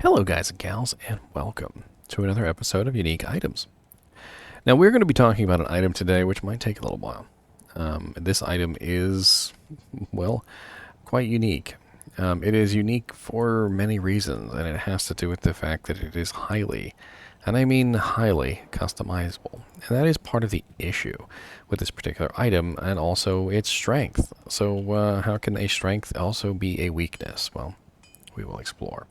Hello guys and gals, and welcome to another episode of Unique Items. Now we're going to be talking about an item today which might take a little while. This item is, well, quite unique. It is unique for many reasons, and it has to do with the fact that it is highly, and I mean highly, customizable. And that is part of the issue with this particular item, and also its strength. So how can a strength also be a weakness? Well, we will explore.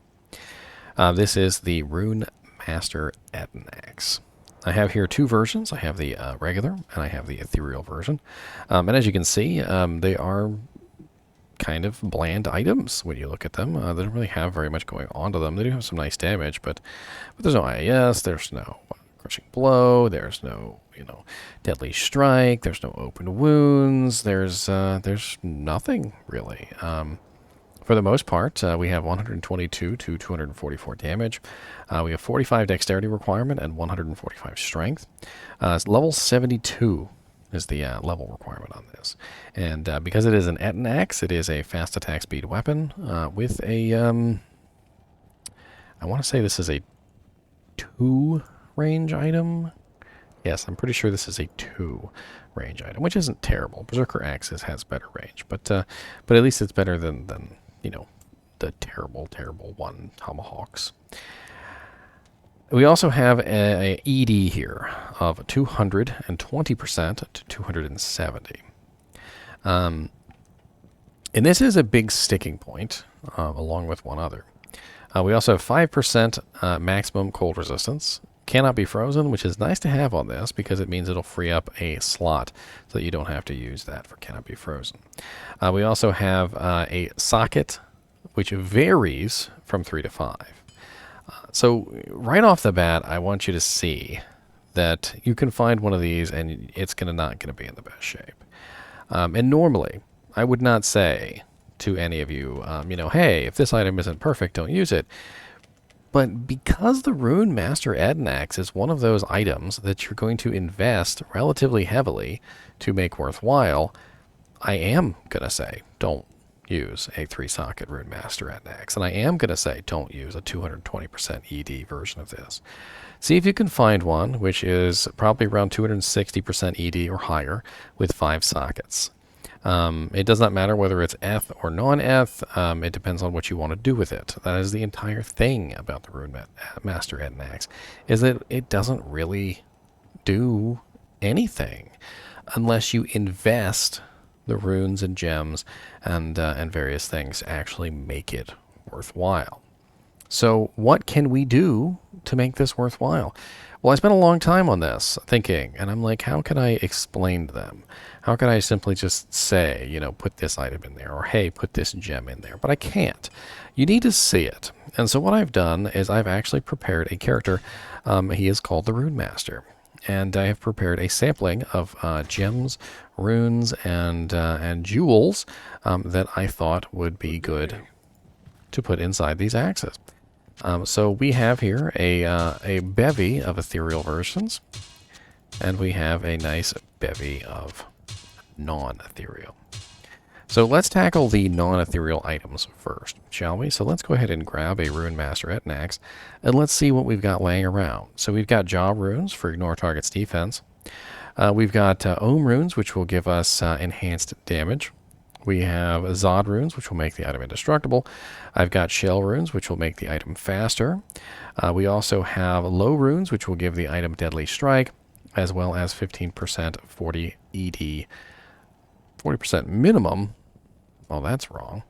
This is the Rune Master Ettin axe. I have here two versions. I have the regular and I have the ethereal version. And as you can see, they are kind of bland items when you look at them. They don't really have very much going on to them. They do have some nice damage, but there's no IAS, there's no crushing blow, there's no, deadly strike, there's no open wounds, there's nothing really. For the most part, we have 122 to 244 damage. We have 45 dexterity requirement and 145 strength. Level 72 is the level requirement on this. And because it is an Ettin axe, it is a fast attack speed weapon with a... I want to say this is a 2 range item. Yes, I'm pretty sure this is a 2 range item, which isn't terrible. Berserker Axes has better range, but at least it's better than the terrible, terrible one tomahawks. We also have a ED here of 220% to 270. And this is a big sticking point, along with one other. We also have 5% maximum cold resistance. Cannot be frozen, which is nice to have on this because it means it'll free up a slot so that you don't have to use that for cannot be frozen. We also have a socket, which varies from 3 to 5. So right off the bat, I want you to see that you can find one of these and it's not going to be in the best shape. And normally, I would not say to any of you, hey, if this item isn't perfect, don't use it. But because the Rune Master Ettin axe is one of those items that you're going to invest relatively heavily to make worthwhile, I am going to say don't use a 3-socket Rune Master Ettin axe. And I am going to say don't use a 220% ED version of this. See if you can find one which is probably around 260% ED or higher with 5 sockets. It does not matter whether it's eth or non-eth. It depends on what you want to do with it. That is the entire thing about the Rune Master Ettin axe, is that it doesn't really do anything unless you invest the runes and gems and various things to actually make it worthwhile. So what can we do to make this worthwhile? Well, I spent a long time on this thinking, and I'm like, how can I explain to them? How can I simply just say, put this item in there, or hey, put this gem in there? But I can't. You need to see it. And so what I've done is I've actually prepared a character. He is called the Rune Master. And I have prepared a sampling of gems, runes, and jewels that I thought would be good to put inside these axes. So we have here a bevy of ethereal versions, and we have a nice bevy of non-ethereal. So let's tackle the non-ethereal items first, shall we? So let's go ahead and grab a Rune Master Ettin axe, and let's see what we've got laying around. So we've got Jaw runes for ignore target's defense. We've got Ohm runes, which will give us enhanced damage. We have Zod runes, which will make the item indestructible. I've got Shell runes, which will make the item faster. We also have Low runes, which will give the item deadly strike, as well as 15% 40 ED. 40% minimum. Oh, that's wrong.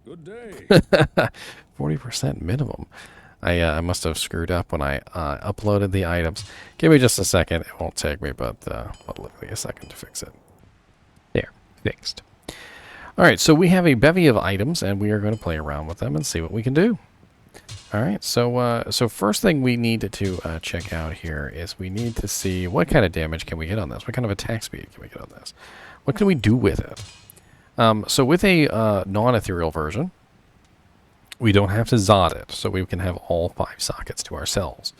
Good day. 40% minimum. I must have screwed up when I uploaded the items. Give me just a second. It won't take me, but literally a second to fix it. There, fixed. All right, so we have a bevy of items, and we are going to play around with them and see what we can do. All right, so first thing we need to check out here is we need to see what kind of damage can we get on this. What kind of attack speed can we get on this? What can we do with it? So with a non-ethereal version, we don't have to Zod it, so we can have all 5 sockets to ourselves.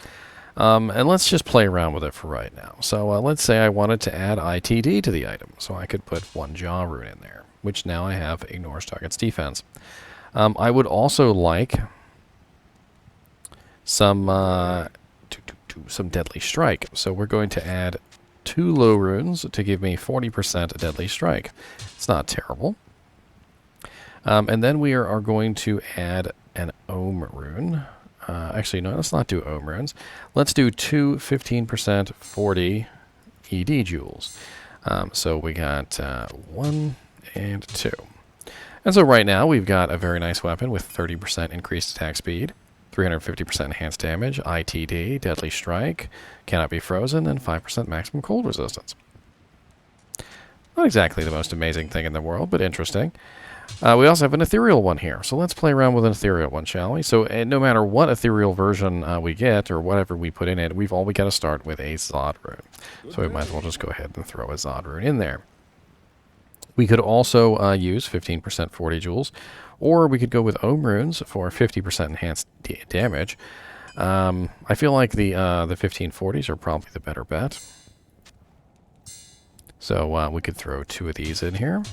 And let's just play around with it for right now. So let's say I wanted to add ITD to the item, so I could put 1 Jaw rune in there, which now I have ignores target's defense. I would also like some some deadly strike. So we're going to add 2 low runes to give me 40% deadly strike. It's not terrible. And then we are going to add an ohm rune. Actually, no, let's not do ohm runes. Let's do 2 15% 40 ED joules. So we got 1 and 2. And so right now we've got a very nice weapon with 30% increased attack speed, 350% enhanced damage, ITD, deadly strike, cannot be frozen, and 5% maximum cold resistance. Not exactly the most amazing thing in the world, but interesting. We also have an ethereal one here, so let's play around with an ethereal one, shall we? So no matter what ethereal version we get, or whatever we put in it, we've got to start with a Zod rune. So we might as well just go ahead and throw a Zod rune in there. We could also use 15% 40 joules, or we could go with ohm runes for 50% enhanced damage. I feel like the 1540s are probably the better bet. So we could throw 2 of these in here.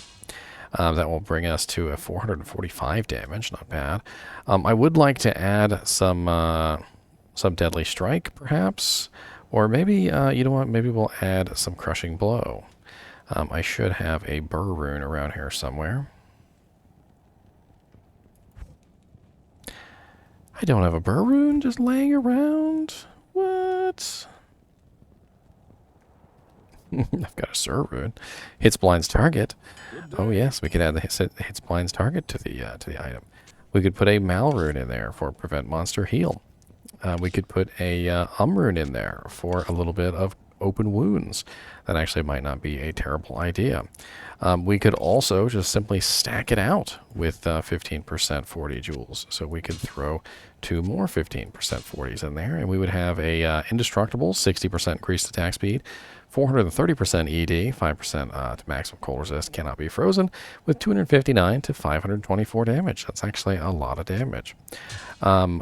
That will bring us to a 445 damage, not bad. I would like to add some deadly strike, perhaps, or maybe you know what? Maybe we'll add some crushing blow. I should have a burr rune around here somewhere. I don't have a burr rune just laying around. What? I've got a Sur rune. Hits blinds target. Oh yes, we could add the hits blinds target to the item. We could put a Mal rune in there for prevent monster heal. We could put a rune in there for a little bit of open wounds. That actually might not be a terrible idea. We could also just simply stack it out with 15% 40 joules. So we could throw 2 more 15% 40s in there, and we would have a indestructible 60% increased attack speed, 430% ED, 5% to maximum cold resist, cannot be frozen, with 259 to 524 damage. That's actually a lot of damage.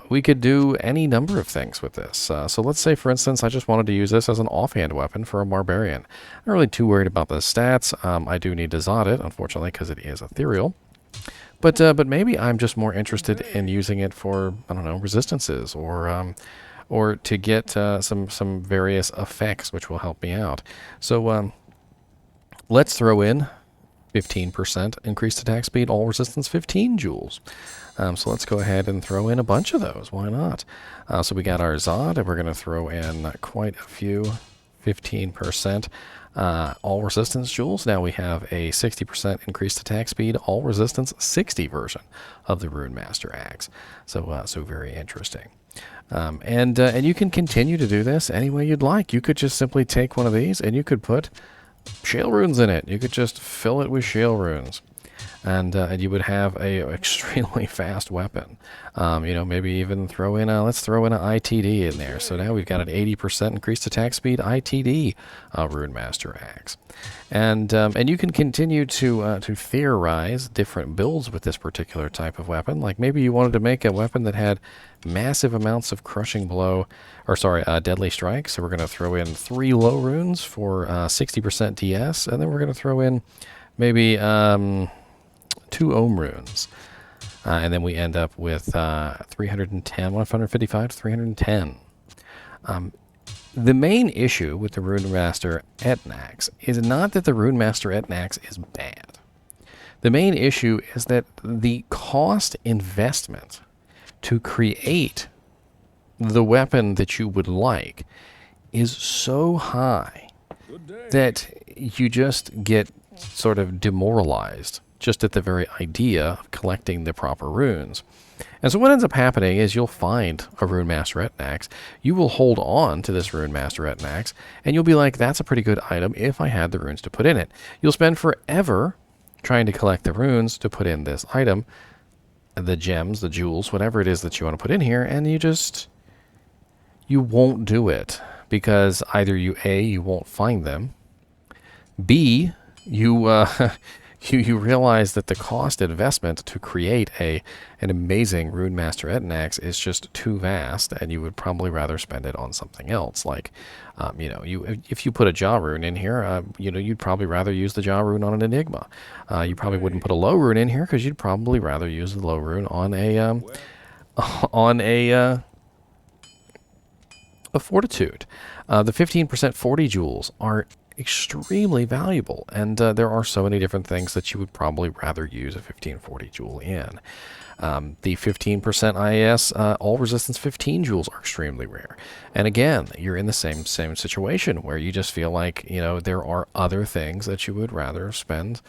We could do any number of things with this. So let's say, for instance, I just wanted to use this as an offhand weapon for a barbarian. I'm not really too worried about the stats. I do need to Zod it, unfortunately, because it is ethereal. But maybe I'm just more interested in using it for, I don't know, resistances, or to get some various effects which will help me out. So let's throw in 15% increased attack speed, all resistance 15 joules. So let's go ahead and throw in a bunch of those. Why not? So we got our Zod, and we're going to throw in quite a few 15% all resistance joules. Now we have a 60% increased attack speed, all resistance 60 version of the Rune Master Axe. So very interesting. And you can continue to do this any way you'd like. You could just simply take one of these and you could put shale runes in it. You could just fill it with shale runes. And you would have a extremely fast weapon. You know, maybe even throw in let's throw in an ITD in there. So now we've got an 80% increased attack speed ITD Rune Master Axe. And you can continue to theorize different builds with this particular type of weapon. Like maybe you wanted to make a weapon that had massive amounts of crushing blow, or sorry, deadly strike. So we're going to throw in 3 low runes for 60% DS, and then we're going to throw in maybe 2 ohm runes. And then we end up with 310, 155 to 310. The main issue with the Rune Master Ettin Axe is not that the Rune Master Ettin Axe is bad. The main issue is that the cost investment to create the weapon that you would like is so high that you just get sort of demoralized just at the very idea of collecting the proper runes. And so what ends up happening is you'll find a Rune Master Ettin Axe, you will hold on to this Rune Master Ettin Axe, and you'll be like, that's a pretty good item if I had the runes to put in it. You'll spend forever trying to collect the runes to put in this item, the gems, the jewels, whatever it is that you want to put in here, and you won't do it, because either you won't find them, B, you you realize that the cost investment to create an amazing Rune Master Ettin axe is just too vast, and you would probably rather spend it on something else. Like, if you put a Jaw rune in here, you'd probably rather use the Jaw rune on an Enigma. You probably wouldn't put a low rune in here because you'd probably rather use the low rune on a Fortitude. The 15% 40 jewels are extremely valuable, and there are so many different things that you would probably rather use a 1540 jewel in. The 15% IAS all resistance 15 jewels are extremely rare, and again, you're in the same situation where you just feel like there are other things that you would rather spend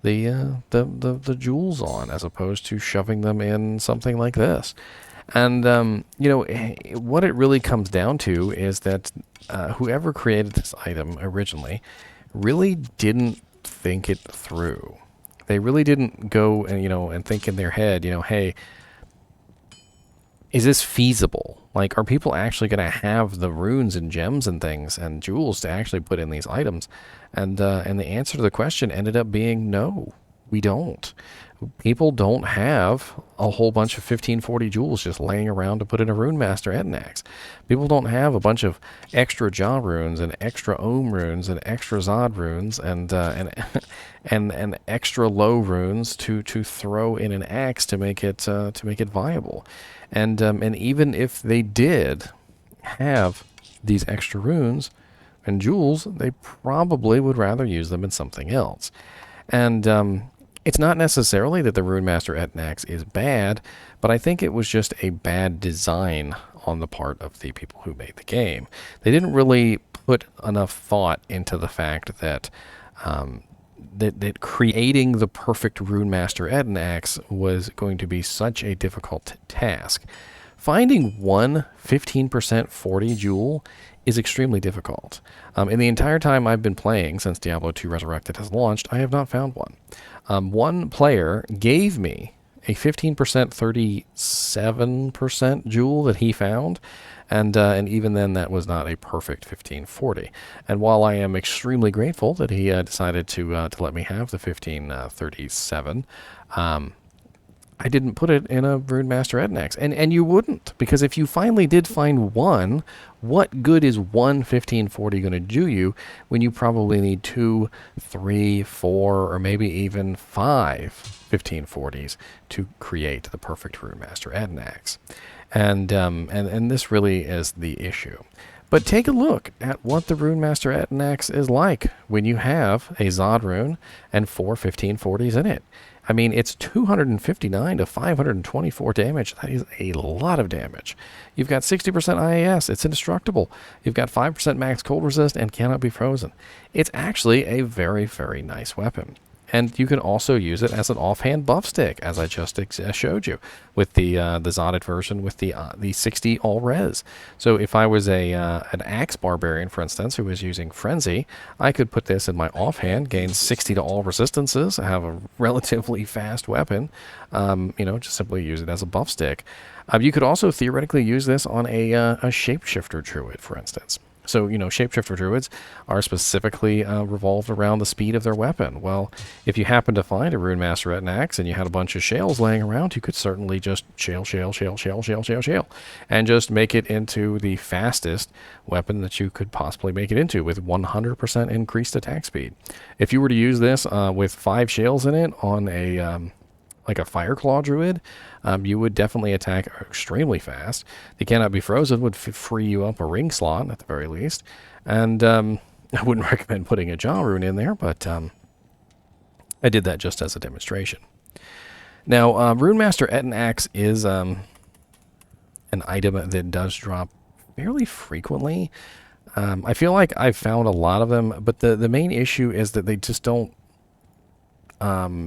the jewels on as opposed to shoving them in something like this. And, what it really comes down to is that whoever created this item originally really didn't think it through. They really didn't go and think in their head, hey, is this feasible? Like, are people actually going to have the runes and gems and things and jewels to actually put in these items? And the answer to the question ended up being no, we don't. People don't have a whole bunch of 1540 jewels just laying around to put in a Rune Master Ettin axe. People don't have a bunch of extra Jaw runes and extra Ohm runes and extra Zod runes and extra low runes to throw in an axe to make it viable. And even if they did have these extra runes and jewels, they probably would rather use them in something else. And it's not necessarily that the Rune Master Ettin axe is bad, but I think it was just a bad design on the part of the people who made the game. They didn't really put enough thought into the fact that that creating the perfect Rune Master Ettin axe was going to be such a difficult task. Finding one 15% 40 jewel is extremely difficult. In the entire time I've been playing since Diablo 2 Resurrected has launched, I have not found one. One player gave me a 15% 37% jewel that he found, and even then that was not a perfect 1540. And while I am extremely grateful that he decided to let me have the 1537, I didn't put it in a Rune Master Ettin axe. And you wouldn't, because if you finally did find one, what good is one 1540 going to do you when you probably need 2, 3, 4, or maybe even 5 1540s to create the perfect Rune Master Ettin axe? And this really is the issue. But take a look at what the Rune Master Ettin axe is like when you have a Zod rune and 4 1540s in it. I mean, it's 259 to 524 damage. That is a lot of damage. You've got 60% IAS. It's indestructible. You've got 5% max cold resist and cannot be frozen. It's actually a very, very nice weapon. And you can also use it as an offhand buff stick, as I just showed you, with the Zodded version with the 60 all res. So if I was an axe barbarian, for instance, who was using Frenzy, I could put this in my offhand, gain 60 to all resistances, have a relatively fast weapon, just simply use it as a buff stick. You could also theoretically use this on a shapeshifter druid, for instance. So, shapeshifter druids are specifically revolved around the speed of their weapon. Well, if you happen to find a Rune Master Ettin axe and you had a bunch of shales laying around, you could certainly just shale, and just make it into the fastest weapon that you could possibly make it into with 100% increased attack speed. If you were to use this with 5 shales in it on a like a Fireclaw druid, you would definitely attack extremely fast. The cannot be frozen would free you up a ring slot at the very least. And I wouldn't recommend putting a Jaw rune in there, but I did that just as a demonstration. Now, Rune Master Ettin axe is an item that does drop fairly frequently. I feel like I've found a lot of them, but the main issue is that they just don't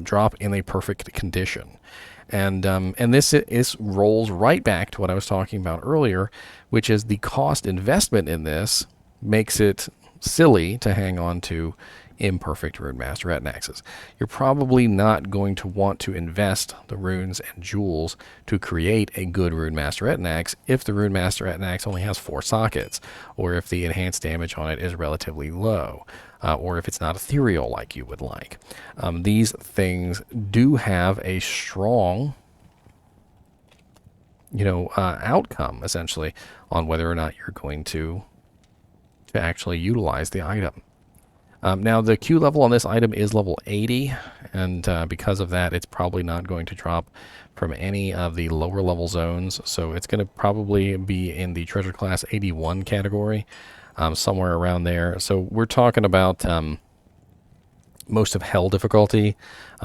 drop in a perfect condition. And this rolls right back to what I was talking about earlier, which is the cost investment in this makes it silly to hang on to, imperfect Rune Master Ettin axes. You're probably not going to want to invest the runes and jewels to create a good Rune Master Ettin axe if the Rune Master Ettin axe only has 4 sockets, or if the enhanced damage on it is relatively low, or if it's not ethereal like you would like. These things do have a strong outcome, essentially, on whether or not you're going to actually utilize the item. Now, the Q level on this item is level 80, and because of that, it's probably not going to drop from any of the lower level zones, so it's going to probably be in the treasure class 81 category, somewhere around there. So we're talking about most of hell difficulty.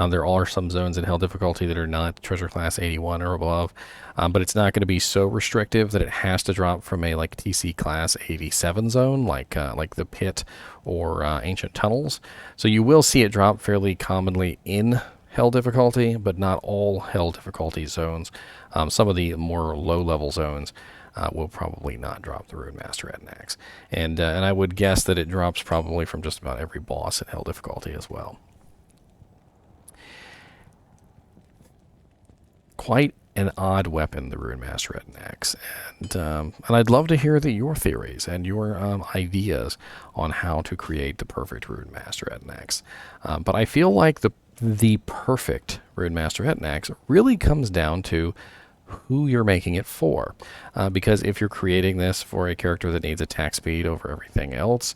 There are some zones in hell difficulty that are not treasure class 81 or above, but it's not going to be so restrictive that it has to drop from a like TC class 87 zone, like the pit or ancient tunnels. So you will see it drop fairly commonly in hell difficulty, but not all hell difficulty zones. Some of the more low level zones will probably not drop the Rune Master Ettin axe. And I would guess that it drops probably from just about every boss in hell difficulty as well. Quite an odd weapon, the Rune Master Ettin axe. And I'd love to hear your theories and your ideas on how to create the perfect Rune Master Ettin axe. But I feel like the perfect Rune Master Ettin axe really comes down to who you're making it for, because if you're creating this for a character that needs attack speed over everything else,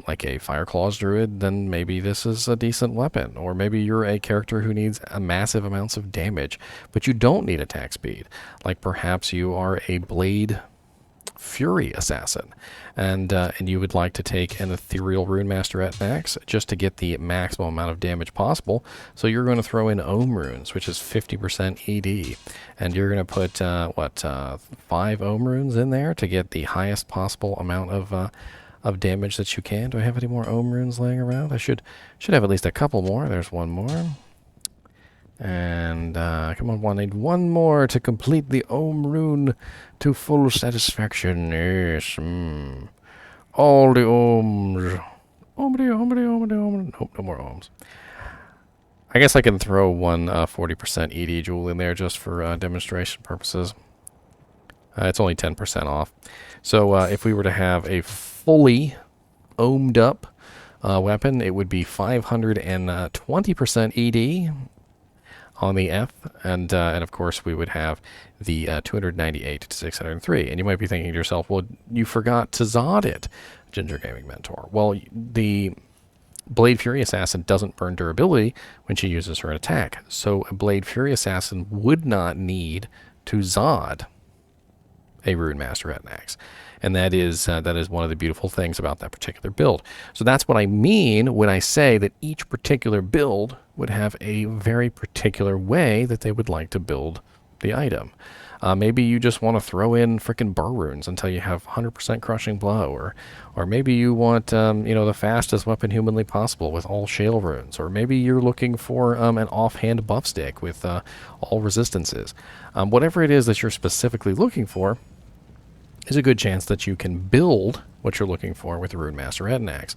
like a Fire Claws Druid, then maybe this is a decent weapon. Or maybe you're a character who needs massive amounts of damage, but you don't need attack speed, like perhaps you are a Blade Fury Assassin, and you would like to take an ethereal Rune Master Ettin axe just to get the maximum amount of damage possible. So you're going to throw in Ohm Runes, which is 50% ED, and you're going to put 5 Ohm Runes in there to get the highest possible amount of damage that you can. Do I have any more Ohm Runes laying around? I should have at least a couple more. There's one more. And come on, I need one more to complete the Ohm Rune to full satisfaction. Yes. All the ohms. Nope, no more ohms. I guess I can throw one 40% ED jewel in there just for demonstration purposes. It's only 10% off. So if we were to have a fully ohmed up weapon, it would be 520% ED on the F, and of course we would have the 298 to 603. And you might be thinking to yourself, well, you forgot to Zod it, Ginger Gaming Mentor. Well, the Blade Fury Assassin doesn't burn durability when she uses her attack, so a Blade Fury Assassin would not need to Zod a Rune Master Ettin axe. And that is one of the beautiful things about that particular build. So that's what I mean when I say that each particular build would have a very particular way that they would like to build the item. Maybe you just want to throw in frickin' burr runes until you have 100% crushing blow, or maybe you want the fastest weapon humanly possible with all shale runes, or maybe you're looking for an offhand buff stick with all resistances. Whatever it is that you're specifically looking for, is a good chance that you can build what you're looking for with the Rune Master Ettin axe.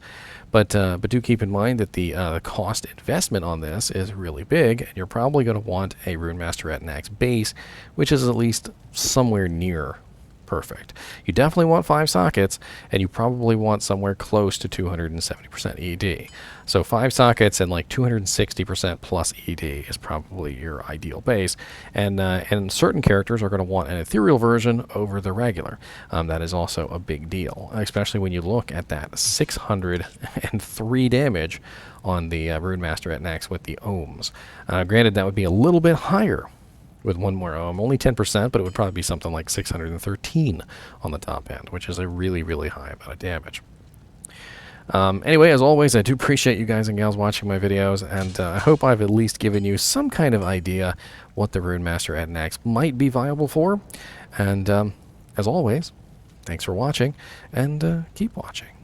But do keep in mind that the cost investment on this is really big, and you're probably going to want a Rune Master Ettin axe base, which is at least somewhere near perfect. You definitely want 5 sockets, and you probably want somewhere close to 270% ED. So 5 sockets and like 260% plus ED is probably your ideal base. And certain characters are going to want an ethereal version over the regular. That is also a big deal, especially when you look at that 603 damage on the Rune Master Ettin axe with the ohms. Granted, that would be a little bit higher with one more ohm, only 10%, but it would probably be something like 613 on the top end, which is a really, really high amount of damage. Anyway, as always, I do appreciate you guys and gals watching my videos, and I hope I've at least given you some kind of idea what the Rune Master Ettin axe might be viable for. And as always, thanks for watching, and keep watching.